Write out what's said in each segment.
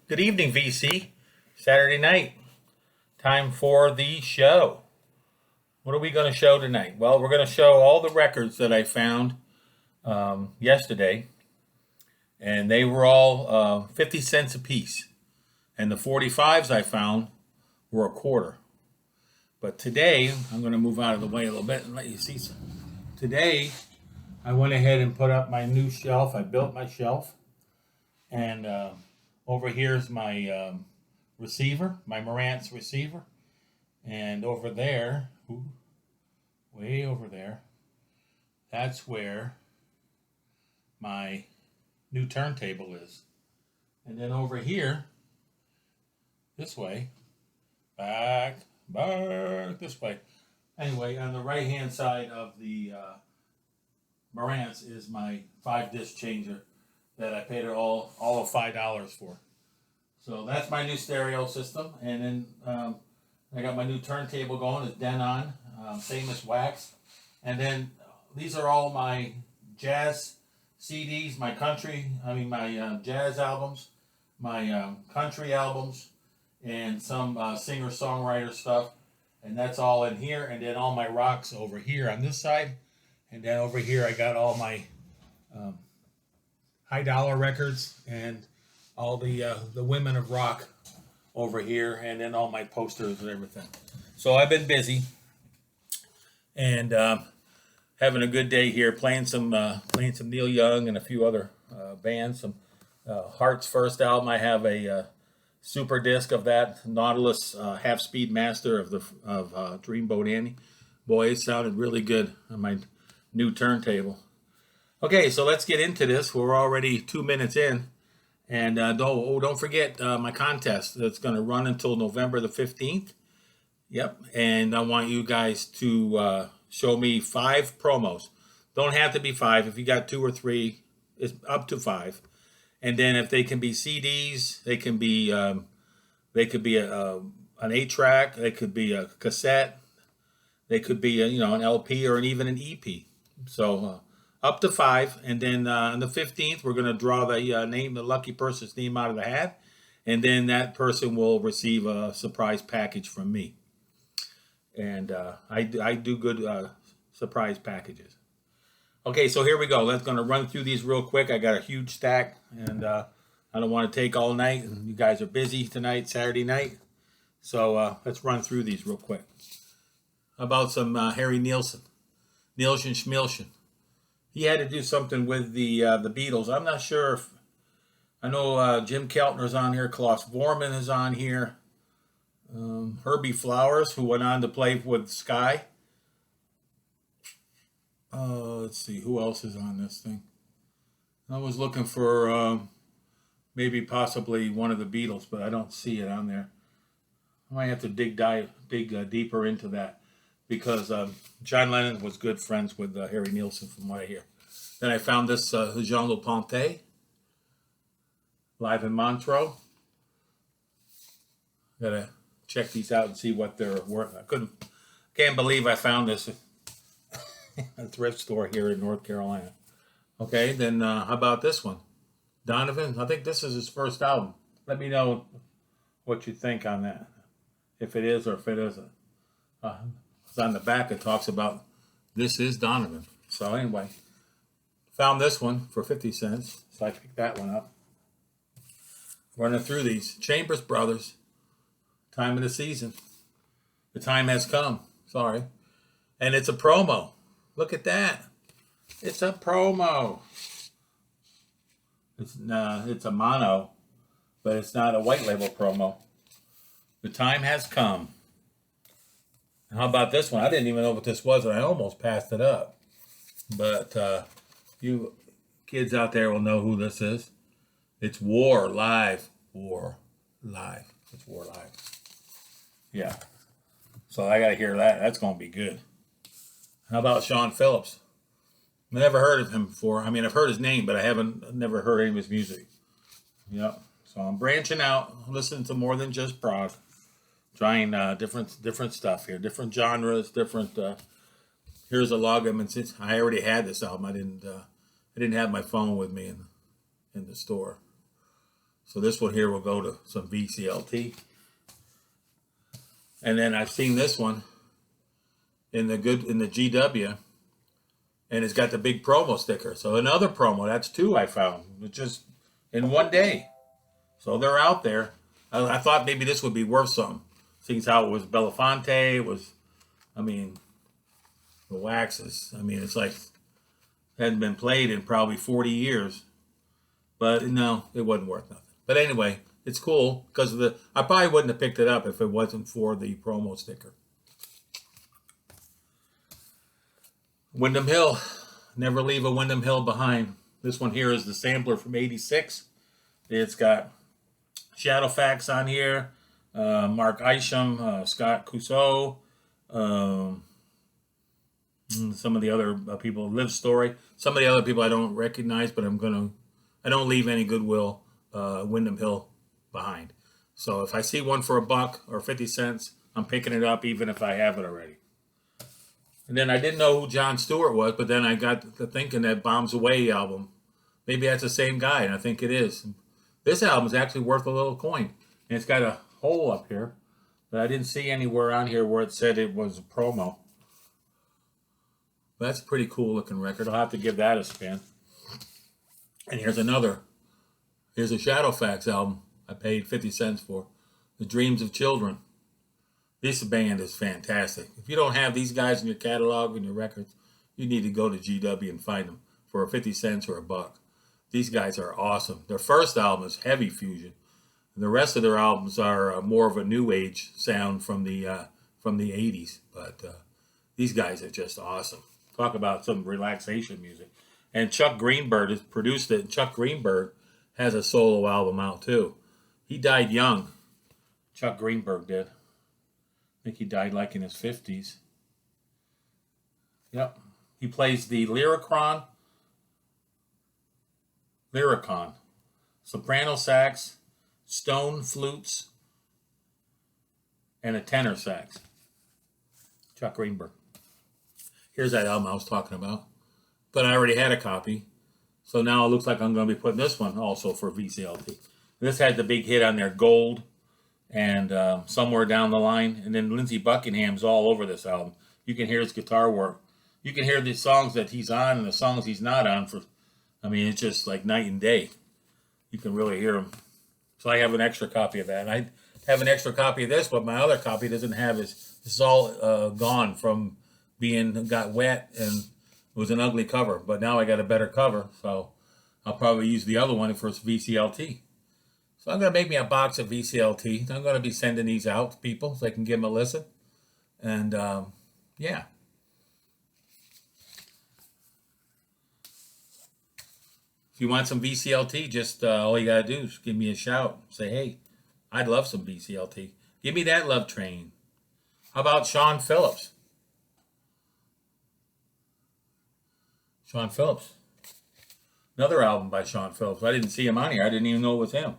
Good evening, VC. Saturday night. Time for the show. What are we going to show tonight? Well, we're going to show all the records that I found yesterday. And they were all 50 cents a piece. And the 45s I found were a quarter. But today, I'm going to move out of the way a little bit and let you see some. Today, I went ahead and put up my new shelf. I built my shelf. And over here is my receiver, my Marantz receiver. And over there, way over there, that's where my new turntable is. And then over here, this way, back, this way. Anyway, on the right-hand side of the Marantz is my 5-disc changer that I paid all of $5 for. So that's my new stereo system. And then I got my new turntable going. It's Denon, same as wax. And then these are all my jazz CDs, my jazz albums, my country albums, and some singer-songwriter stuff. And that's all in here. And then all my rocks over here on this side. And then over here I got all my high dollar records and all the women of rock over here, and then all my posters and everything. So I've been busy and having a good day here, playing some Neil Young and a few other bands. Some Heart's first album. I have a super disc of that Nautilus half-speed master of Dreamboat Annie. Boy, it sounded really good on my new turntable. Okay, so let's get into this. We're already 2 minutes in. And don't forget my contest. That's going to run until November the 15th. Yep. And I want you guys to show me 5 promos. Don't have to be 5. If you got 2 or 3, it's up to 5. And then if they can be CDs, they can be an 8-track. They could be a cassette. They could be an LP or even an EP. So up to 5, and then on the 15th, we're going to draw the lucky person's name out of the hat, and then that person will receive a surprise package from me. And I do good surprise packages. Okay, so here we go. Let's going to run through these real quick. I got a huge stack, and I don't want to take all night. You guys are busy tonight, Saturday night, so let's run through these real quick. How about some Harry Nilsson Schmilsson. He had to do something with the Beatles. I'm not sure if... I know Jim Keltner's on here. Klaus Vorman is on here. Herbie Flowers, who went on to play with Sky. Let's see. Who else is on this thing? I was looking for maybe possibly one of the Beatles, but I don't see it on there. I might have to dig deeper into that. Because John Lennon was good friends with Harry Nilsson, from what I hear. Then I found this Jean Leponte, live in Montreux. Gotta check these out and see what they're worth. Can't believe I found this at a thrift store here in North Carolina. Okay, then how about this one? Donovan, I think this is his first album. Let me know what you think on that. If it is or if it isn't. On the back it talks about this is Donovan. So anyway, found this one for 50 cents. So I picked that one up. Running through these. Chambers Brothers. Time of the season. The time has come. Sorry. And it's a promo. Look at that. It's a promo. It's a mono, but it's not a white label promo. The time has come. How about this one? I didn't even know what this was, and I almost passed it up. But you kids out there will know who this is. It's War Live. War Live. It's War Live. Yeah. So I got to hear that. That's going to be good. How about Sean Phillips? I never heard of him before. I mean, I've heard his name, but I never heard any of his music. Yep. So I'm branching out, listening to more than just prog. Trying different stuff here, different genres, different. Here's a log of them, and since I already had this album, I didn't have my phone with me in the store. So this one here will go to some VCLT. And then I've seen this one in the GW, and it's got the big promo sticker. So another promo. That's two I found. It's just in one day. So they're out there. I thought maybe this would be worth something. Seeing how it was Belafonte, it was, I mean, the waxes. I mean, it's like hadn't been played in probably 40 years. But no, it wasn't worth nothing. But anyway, it's cool because I probably wouldn't have picked it up if it wasn't for the promo sticker. Wyndham Hill. Never leave a Wyndham Hill behind. This one here is the sampler from '86. It's got Shadowfax on here, Mark Isham, Scott Cousteau, some of the other people, Liv Story. Some of the other people I don't recognize, but I don't leave any Goodwill Wyndham Hill behind. So if I see one for $1 or 50 cents, I'm picking it up even if I have it already. And then I didn't know who Jon Stewart was, but then I got to thinking that Bombs Away album, maybe that's the same guy, and I think it is. This album is actually worth a little coin. And it's got a hole up here, but I didn't see anywhere on here where it said it was a promo. But that's a pretty cool looking record. I'll have to give that a spin. And here's another. Here's a Shadowfax album I paid 50 cents for. The Dreams of Children. This band is fantastic. If you don't have these guys in your catalog and your records, you need to go to GW and find them for 50 cents or $1. These guys are awesome. Their first album is heavy fusion. And the rest of their albums are more of a new age sound from the 80s. But these guys are just awesome. Talk about some relaxation music. And Chuck Greenberg has produced it. And Chuck Greenberg has a solo album out too. He died young. Chuck Greenberg did. I think he died like in his 50s. Yep. He plays the Lyricon, soprano sax, stone flutes, and a tenor sax. Chuck Greenberg. Here's that album I was talking about. But I already had a copy. So now it looks like I'm going to be putting this one also for VCLT. This had the big hit on there, Gold, and Somewhere Down the Line. And then Lindsey Buckingham's all over this album. You can hear his guitar work. You can hear the songs that he's on and the songs he's not on. It's just like night and day. You can really hear him. So I have an extra copy of that. And I have an extra copy of this, but my other copy doesn't have his. It's all gone from got wet, and it was an ugly cover. But now I got a better cover, so I'll probably use the other one for VCLT. So I'm going to make me a box of VCLT. I'm going to be sending these out to people so they can give them a listen. And, yeah. If you want some VCLT, just all you got to do is give me a shout. Say, hey, I'd love some VCLT. Give me that Love Train. How about Sean Phillips? Sean Phillips. Another album by Sean Phillips. I didn't see him on here. I didn't even know it was him.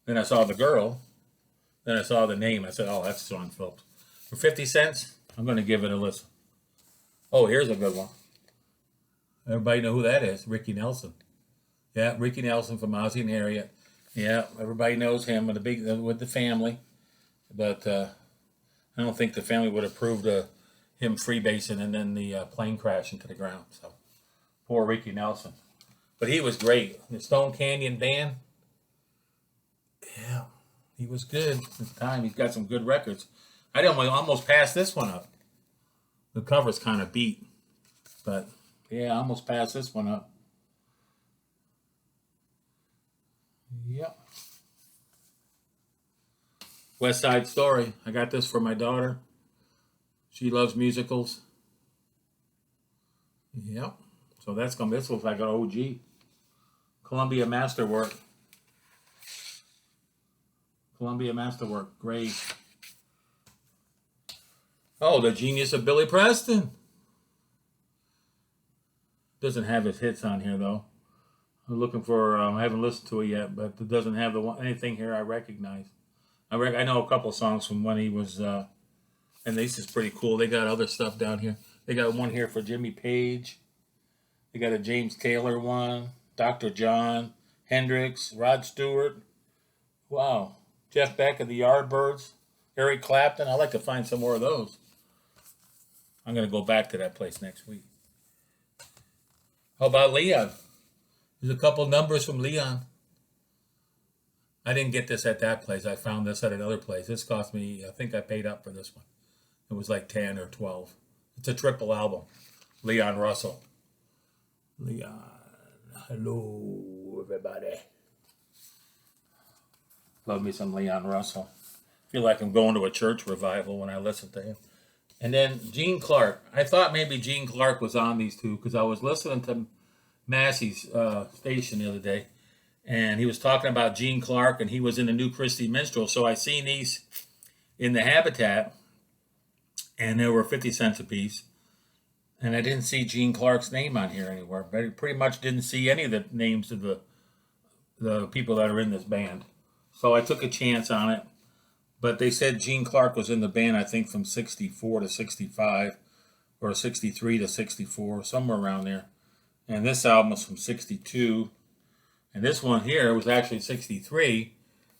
Then I saw the girl. Then I saw the name. I said, oh, that's Sean Phillips. For 50 cents, I'm going to give it a listen. Oh, here's a good one. Everybody know who that is. Ricky Nelson. Yeah, Ricky Nelson from Ozzie and Harriet. Yeah, everybody knows him with the family. But I don't think the family would approve of him freebasing and then the plane crashing to the ground. So poor Ricky Nelson. But he was great. The Stone Canyon Band. Yeah, he was good at the time. He's got some good records. I almost passed this one up. The cover's kind of beat. But yeah, I almost passed this one up. Yep. West Side Story. I got this for my daughter. She loves musicals. Yep. So this looks like an OG. Columbia Masterwork. Great. Oh, The Genius of Billy Preston. Doesn't have his hits on here, though. I'm looking for, I haven't listened to it yet, but it doesn't have anything here I recognize. I know a couple songs from when he was, and this is pretty cool. They got other stuff down here. They got one here for Jimmy Page. They got a James Taylor one, Dr. John, Hendrix, Rod Stewart, Wow. Jeff Beck of the Yardbirds. Eric Clapton. I'd like to find some more of those. I'm going to go back to that place next week. How about Leon? There's a couple numbers from Leon. I didn't get this at that place. I found this at another place. This cost me, I think I paid up for this one. It was like 10 or 12. It's a triple album. Leon Russell. Leon. Hello, everybody. Love me some Leon Russell. Feel like I'm going to a church revival when I listen to him. And then Gene Clark. I thought maybe Gene Clark was on these two because I was listening to Massey's station the other day. And he was talking about Gene Clark, and he was in the New Christy Minstrel. So I seen these in the Habitat, and they were 50 cents a piece. And I didn't see Gene Clark's name on here anywhere. But I pretty much didn't see any of the names of the people that are in this band. So I took a chance on it. But they said Gene Clark was in the band, I think, from 64 to 65, or 63 to 64, somewhere around there. And this album was from 62. And this one here was actually 63.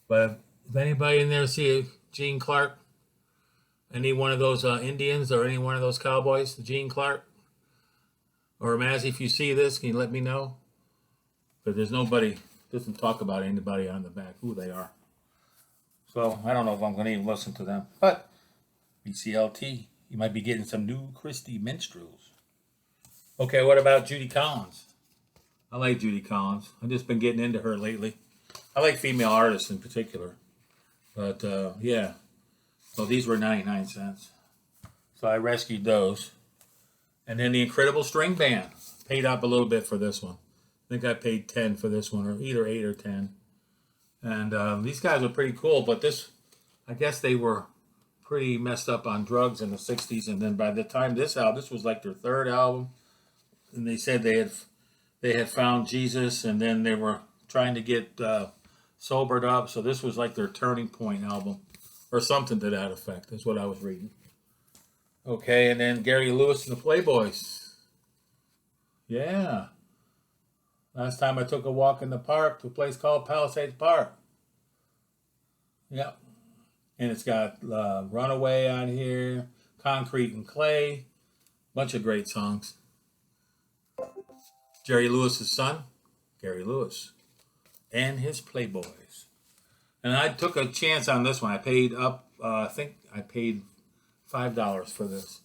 But if anybody in there see Gene Clark, any one of those Indians or any one of those cowboys, Gene Clark, or Mazzy, if you see this, can you let me know? But there's nobody, doesn't talk about anybody on the back, who they are. So I don't know if I'm going to even listen to them. But BCLT, you might be getting some New Christy Minstrels. Okay, what about Judy Collins? I like Judy Collins. I've just been getting into her lately. I like female artists in particular. But, yeah. So these were 99 cents. So I rescued those. And then the Incredible String Band. Paid up a little bit for this one. I think I paid 10 for this one, or either 8 or 10. And these guys were pretty cool, but this, I guess they were pretty messed up on drugs in the 60s. And then by the time this was like their third album. And they said they had found Jesus, and then they were trying to get sobered up. So this was like their turning point album, or something to that effect. That's what I was reading. Okay, and then Gary Lewis and the Playboys. Yeah. Last time I took a walk in the park to a place called Palisades Park. Yep. And it's got Runaway on here, Concrete and Clay. Bunch of great songs. Jerry Lewis's son, Gary Lewis, and his Playboys. And I took a chance on this one. I paid up, I think I paid $5 for this.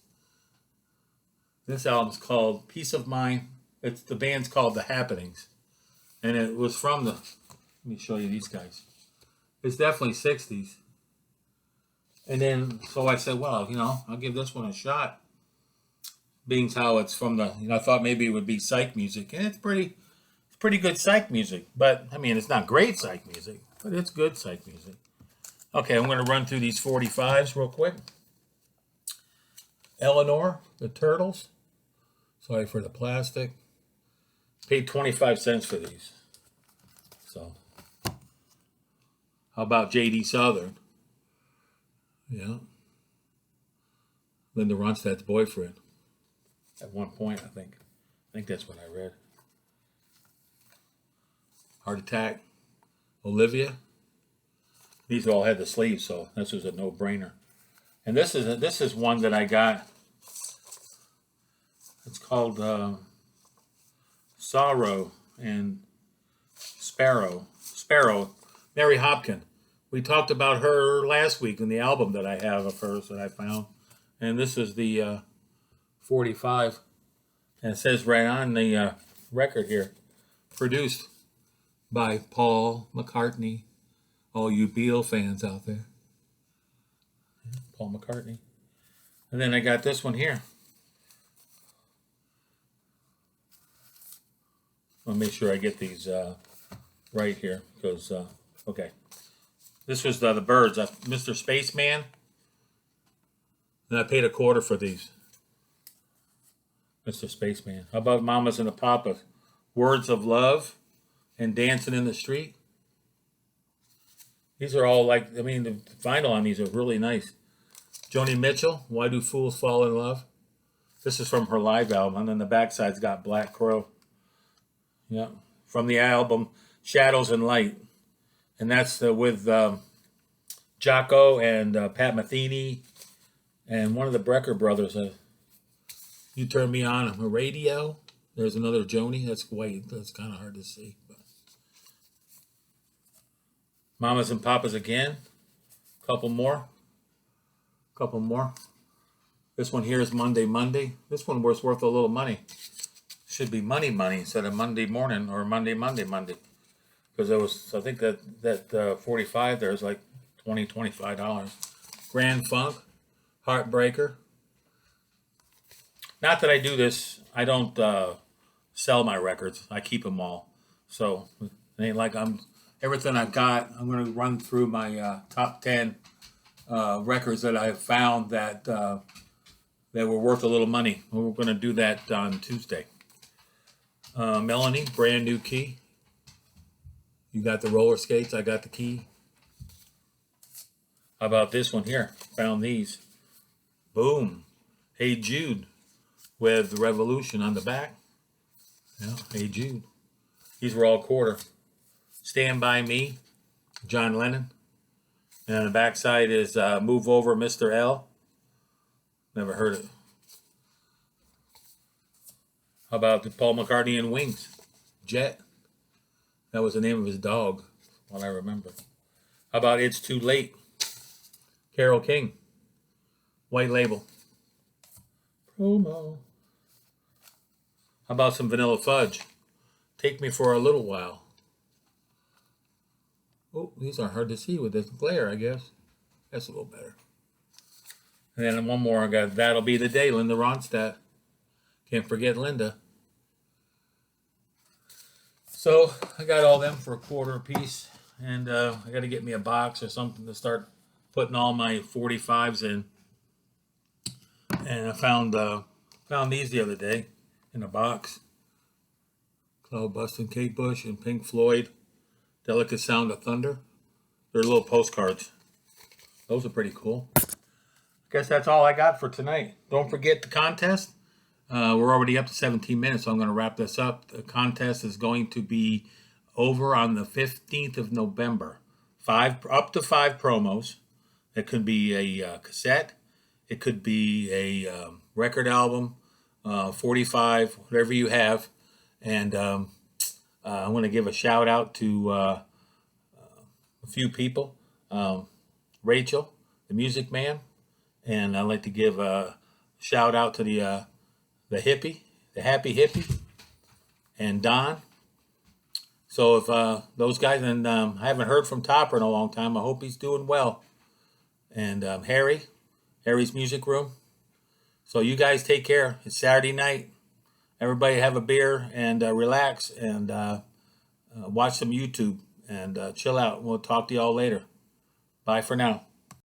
This album's called Peace of Mind. The band's called The Happenings. And it was from let me show you these guys. It's definitely 60s. And then, so I said, well, I'll give this one a shot. Being how it's from I thought maybe it would be psych music. And it's pretty good psych music. But, I mean, it's not great psych music, but it's good psych music. Okay, I'm going to run through these 45s real quick. Eleanor, the Turtles. Sorry for the plastic. Paid 25 cents for these. So, how about J.D. Southern? Yeah. Linda Ronstadt's boyfriend. At one point, I think. I think that's what I read. Heart Attack. Olivia. These all had the sleeves, so this was a no-brainer. And this is one that I got. It's called Sorrow and Sparrow. Mary Hopkin. We talked about her last week in the album that I have of hers that I found. And this is the 45. And it says right on the record here, produced by Paul McCartney. All you Beatle fans out there. Paul McCartney. And then I got this one here. I'll make sure I get these right here because, okay. This was the Byrds, Mr. Spaceman. And I paid $0.25 for these. Mr. Spaceman. How about Mamas and the Papas? Words of Love and Dancing in the Street. These are all like, the vinyl on these are really nice. Joni Mitchell, Why Do Fools Fall in Love? This is from her live album, and then the backside's got Black Crow. Yeah, from the album Shadows and Light. And that's with Jocko and Pat Metheny and one of the Brecker brothers. You Turn Me On a Radio. There's another Joni. That's white. That's kind of hard to see. But Mamas and Papas Again. Couple more. Couple more. This one here is Monday, Monday. This one was worth a little money. Should be Money instead of Monday morning or Monday. Because it was, I think that 45 there is like $25. Grand Funk, Heartbreaker. Not that I do this. I don't sell my records. I keep them all. So it ain't like everything I've got. I'm going to run through my top 10 records that I've found that were worth a little money. We're going to do that on Tuesday. Melanie, Brand New Key. You got the roller skates. I got the key. How about this one here? Found these. Boom. Hey Jude with the Revolution on the back. Yeah, Hey Jude. These were all quarter. Stand By Me, John Lennon. And on the back side is Move Over Mr. L. Never heard it. How about the Paul McCartney and Wings? Jet. That was the name of his dog, what I remember. How about It's Too Late? Carole King. White Label. Promo. How about some Vanilla Fudge? Take Me for a Little While. Oh, these are hard to see with this glare, I guess. That's a little better. And then one more I got. That'll Be the Day, Linda Ronstadt. Can't forget Linda. So I got all them for a quarter a piece, and I got to get me a box or something to start putting all my 45s in. And I found these the other day in a box. Cloud Bustin', Kate Bush, and Pink Floyd. Delicate Sound of Thunder. They're little postcards. Those are pretty cool. I guess that's all I got for tonight. Don't forget the contest. We're already up to 17 minutes, so I'm going to wrap this up. The contest is going to be over on the 15th of November. Up to 5 promos. It could be a cassette. It could be a record album, 45, whatever you have. And I'm going to give a shout out to a few people. Rachel, the Music Man. And I'd like to give a shout out to the hippie, the happy hippie, and Don. So if those guys, and I haven't heard from Topper in a long time. I hope he's doing well. And Harry's Music Room. So you guys take care. It's Saturday night. Everybody have a beer and relax and watch some YouTube and chill out. We'll talk to y'all later. Bye for now.